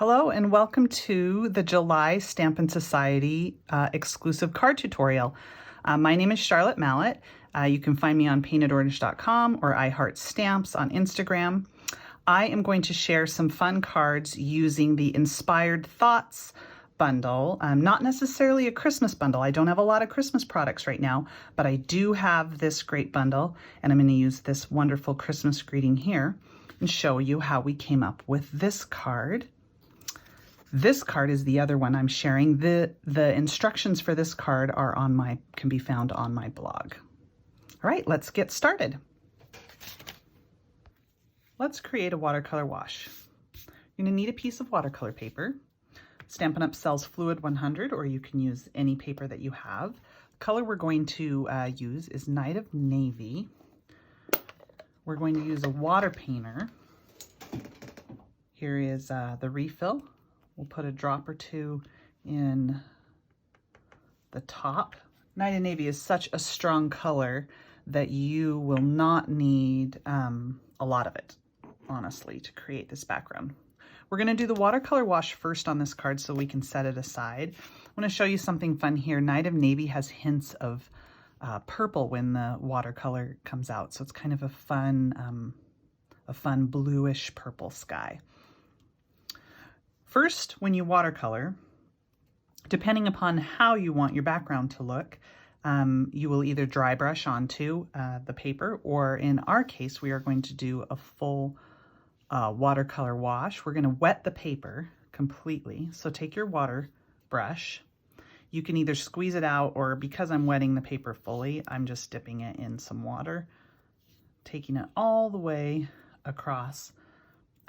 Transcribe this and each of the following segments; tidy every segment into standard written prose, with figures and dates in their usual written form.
Hello and welcome to the July Stampin' Society exclusive card tutorial. My name is Charlotte Mallett. You can find me on paintedorangeshop or I Heart Stamps on Instagram. I am going to share some fun cards using the Inspired Thoughts bundle. Not necessarily a Christmas bundle. I don't have a lot of Christmas products right now, but I do have this great bundle, and I'm going to use this wonderful Christmas greeting here and show you how we came up with this card. This card is the other one I'm sharing. The instructions for this card are can be found on my blog. All right, let's get started. Let's create a watercolor wash. You're gonna need a piece of watercolor paper. Stampin' Up! Sells Fluid 100, or you can use any paper that you have. The color we're going to use is Night of Navy. We're going to use a water painter. Here is the refill. We'll put a drop or two in the top. Night of Navy is such a strong color that you will not need a lot of it, honestly, to create this background. We're going to do the watercolor wash first on this card so we can set it aside. I want to show you something fun here. Night of Navy has hints of purple when the watercolor comes out, so it's kind of a fun bluish purple sky. First, when you watercolor, depending upon how you want your background to look, you will either dry brush onto the paper, or in our case, we are going to do a full watercolor wash. We're going to wet the paper completely. So take your water brush. You can either squeeze it out, or because I'm wetting the paper fully, I'm just dipping it in some water, taking it all the way across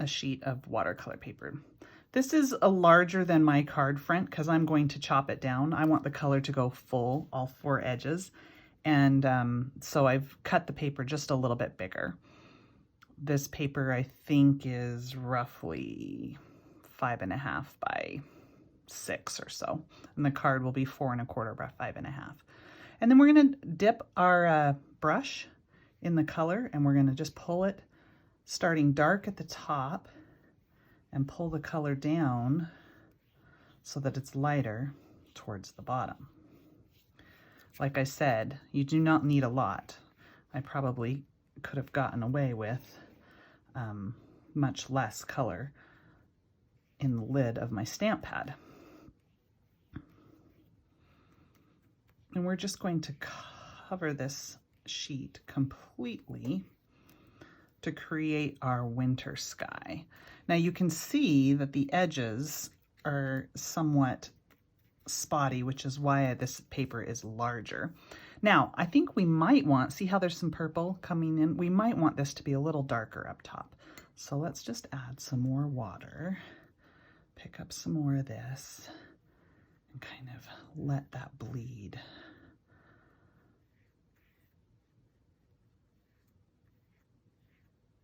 a sheet of watercolor paper. This is a larger than my card front because I'm going to chop it down. I want the color to go full, all four edges. And so I've cut the paper just a little bit bigger. This paper, I think, is roughly 5.5 by 6 or so. And the card will be 4 1/4 by 5.5. And then we're going to dip our brush in the color, and we're going to just pull it starting dark at the top and pull the color down so that it's lighter towards the bottom. Like I said, you do not need a lot. I probably could have gotten away with much less color in the lid of my stamp pad. And we're just going to cover this sheet completely to create our winter sky. Now you can see that the edges are somewhat spotty, which is why this paper is larger. Now, I think we might want, see how there's some purple coming in? We might want this to be a little darker up top. So let's just add some more water, pick up some more of this, and kind of let that bleed.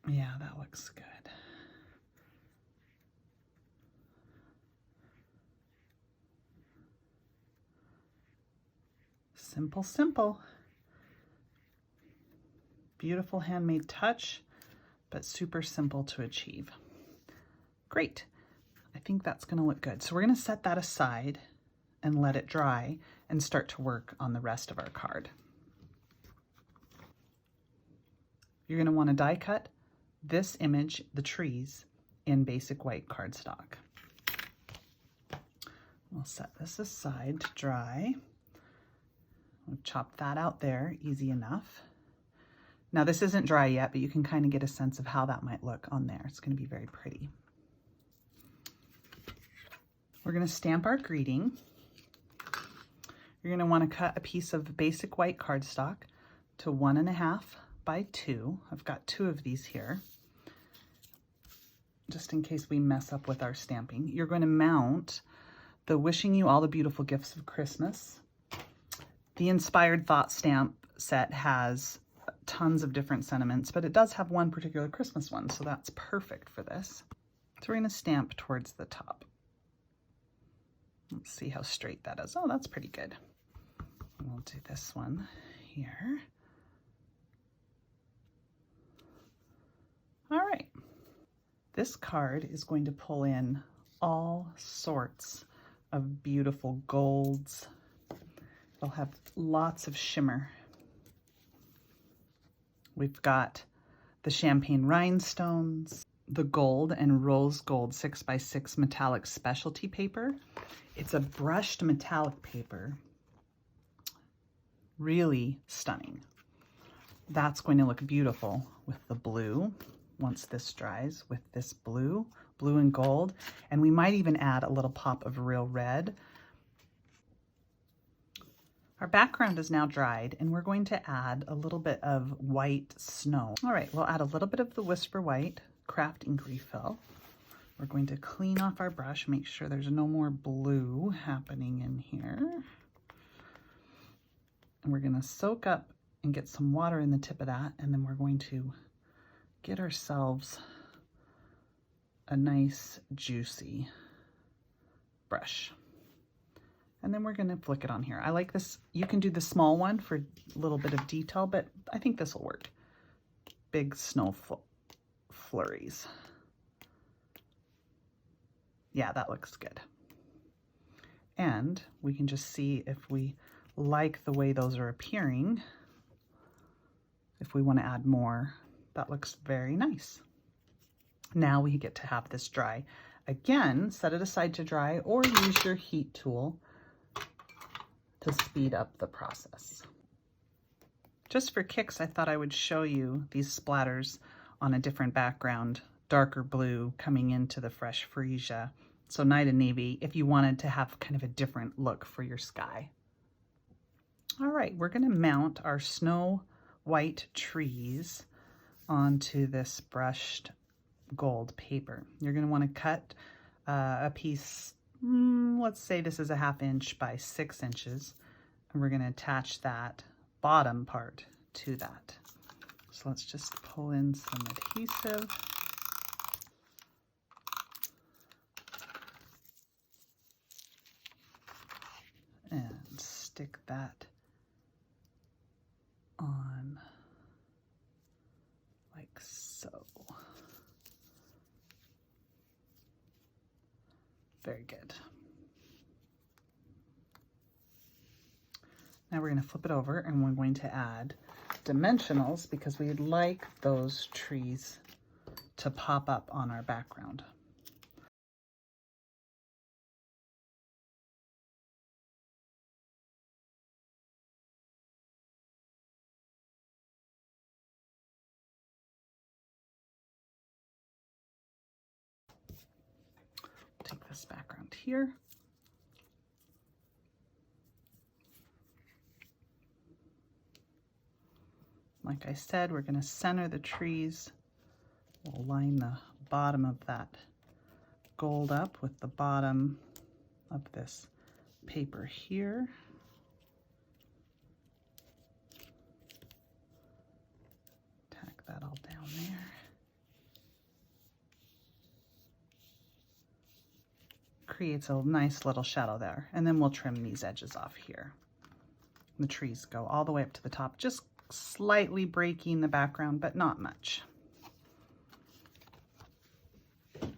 Yeah, that looks good. Simple, simple. Beautiful handmade touch, but super simple to achieve. Great. I think that's going to look good. So we're going to set that aside and let it dry and start to work on the rest of our card. You're going to want to die cut this image, the trees, in basic white cardstock. We'll set this aside to dry. We'll chop that out there, easy enough. Now this isn't dry yet, but you can kind of get a sense of how that might look on there. It's going to be very pretty. We're going to stamp our greeting. You're going to want to cut a piece of basic white cardstock to 1.5 by 2. I've got 2 of these here, just in case we mess up with our stamping. You're going to mount the Wishing You All the Beautiful Gifts of Christmas. The Inspired Thought stamp set has tons of different sentiments, but it does have one particular Christmas one, so that's perfect for this. So we're going to stamp towards the top. Let's see how straight that is. Oh, that's pretty good. We'll do this one here. All right. This card is going to pull in all sorts of beautiful golds. It'll have lots of shimmer. We've got the champagne rhinestones, the gold and rose gold 6x6 metallic specialty paper. It's a brushed metallic paper. Really stunning. That's going to look beautiful with the blue once this dries, with this blue and gold. And we might even add a little pop of real red. Our background is now dried, and we're going to add a little bit of white snow. All right, we'll add a little bit of the Whisper White Craft Ink Refill. We're going to clean off our brush, make sure there's no more blue happening in here. And we're gonna soak up and get some water in the tip of that, and then we're going to get ourselves a nice juicy brush. And then we're gonna flick it on here. I like this. You can do the small one for a little bit of detail, but I think this will work. Big snow flurries. Yeah, that looks good. And we can just see if we like the way those are appearing. If we want to add more, that looks very nice. Now we get to have this dry. Again, set it aside to dry or use your heat tool to speed up the process. Just for kicks, I thought I would show you these splatters on a different background, darker blue coming into the fresh freesia. So night and navy, if you wanted to have kind of a different look for your sky. All right, we're gonna mount our snow white trees onto this brushed gold paper. You're gonna wanna cut a piece, let's say this is a 1/2 inch by 6 inches, and we're gonna attach that bottom part to that. So let's just pull in some adhesive. And stick that on like so. Very good. Now we're going to flip it over, and we're going to add dimensionals because we'd like those trees to pop up on our background. Take this background here. Like I said, we're going to center the trees. We'll line the bottom of that gold up with the bottom of this paper here. Tack that all down there. Creates a nice little shadow there. And then we'll trim these edges off here. The trees go all the way up to the top, just slightly breaking the background, but not much. We'll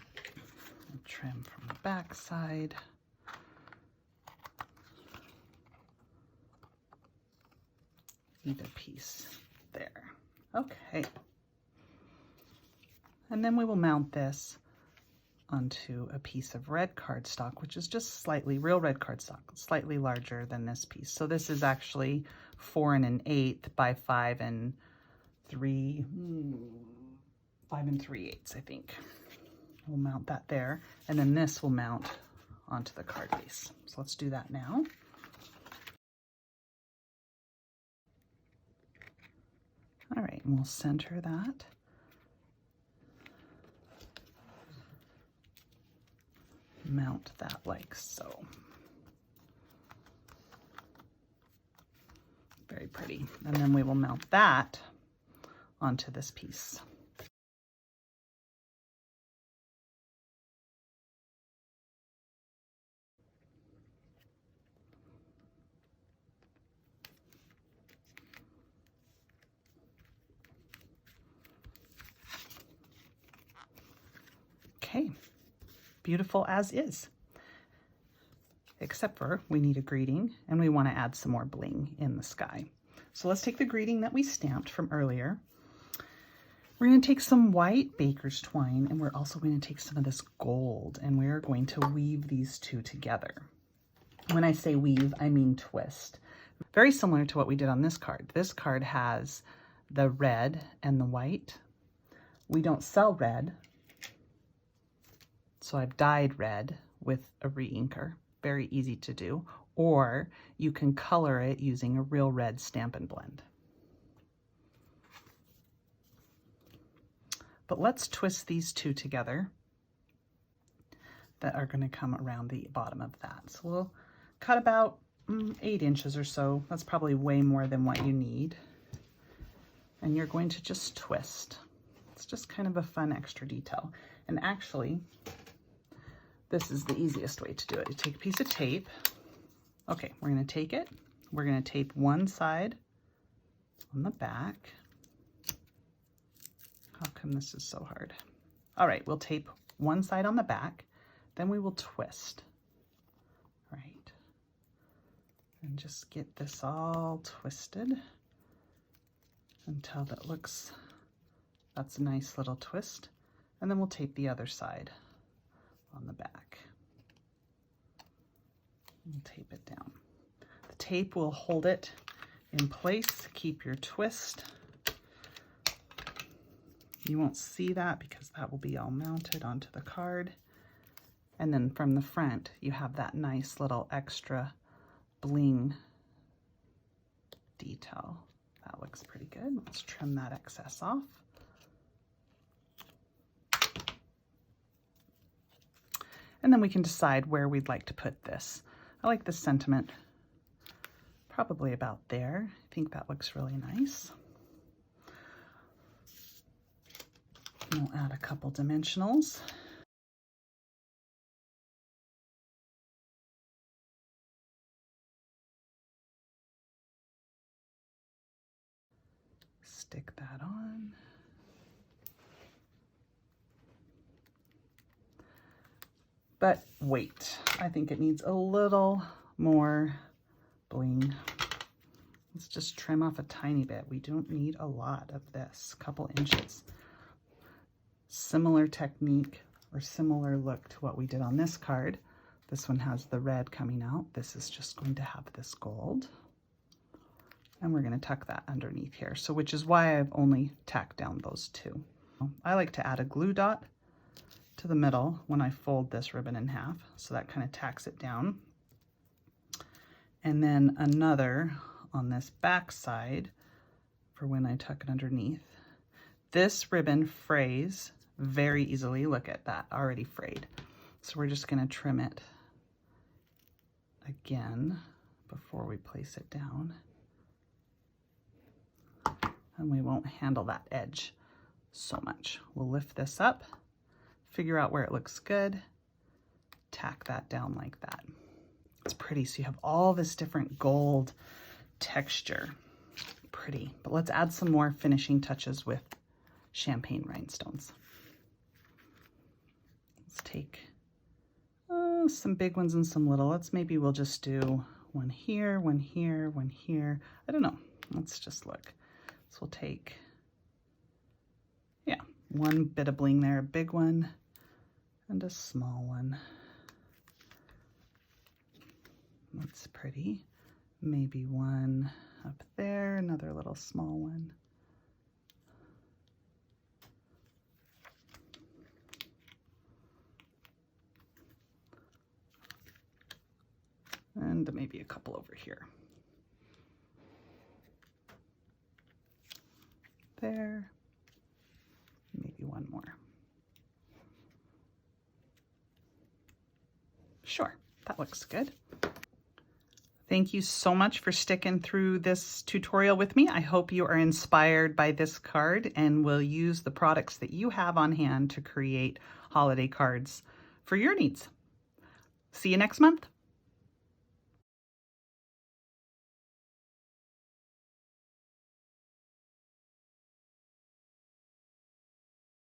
trim from the back side. Leave a piece there. Okay. And then we will mount this onto a piece of red cardstock, which is just slightly, real red cardstock, slightly larger than this piece. So this is actually 4 1/8 by 5 3/8, I think. We'll mount that there, and then this will mount onto the card base. So let's do that now. All right, and we'll center that. Mount that like so. Very pretty. And then we will mount that onto this piece. Okay, beautiful as is. Except for we need a greeting and we want to add some more bling in the sky. So let's take the greeting that we stamped from earlier. We're going to take some white baker's twine, and we're also going to take some of this gold, and we're going to weave these two together. When I say weave, I mean twist. Very similar to what we did on this card. This card has the red and the white. We don't sell red, so I've dyed red with a re-inker. Very easy to do. Or you can color it using a real red Stampin' Blend. But let's twist these two together that are going to come around the bottom of that. So we'll cut about 8 inches or so. That's probably way more than what you need. And you're going to just twist. It's just kind of a fun extra detail. And actually, this is the easiest way to do it. You take a piece of tape. Okay, we're going to take it. We're going to tape one side on the back. How come this is so hard? All right, we'll tape one side on the back, then we will twist, right? And just get this all twisted until that looks, that's a nice little twist. And then we'll tape the other side on the back. And tape it down. The tape will hold it in place, keep your twist. You won't see that because that will be all mounted onto the card. And then from the front, you have that nice little extra bling detail. That looks pretty good. Let's trim that excess off. And then we can decide where we'd like to put this. I like this sentiment probably about there. I think that looks really nice. We'll add a couple dimensionals. Stick that on. But wait, I think it needs a little more bling. Let's just trim off a tiny bit. We don't need a lot of this, a couple inches. Similar technique or similar look to what we did on this card. This one has the red coming out. This is just going to have this gold. And we're going to tuck that underneath here. So which is why I've only tacked down those two. I like to add a glue dot to the middle when I fold this ribbon in half. So that kind of tacks it down. And then another on this back side for when I tuck it underneath. This ribbon frays very easily. Look at that, already frayed. So we're just going to trim it again before we place it down. And we won't handle that edge so much. We'll lift this up, figure out where it looks good, tack that down like that. It's pretty, so you have all this different gold texture. Pretty, but let's add some more finishing touches with champagne rhinestones. Let's take some big ones and some little. We'll just do one here, one here, one here. I don't know. Let's just look. So we'll take, yeah, one bit of bling there, a big one, and a small one. That's pretty. Maybe one up there, another little small one. And maybe a couple over here. There, maybe one more. Sure, that looks good. Thank you so much for sticking through this tutorial with me. I hope you are inspired by this card and will use the products that you have on hand to create holiday cards for your needs. See you next month.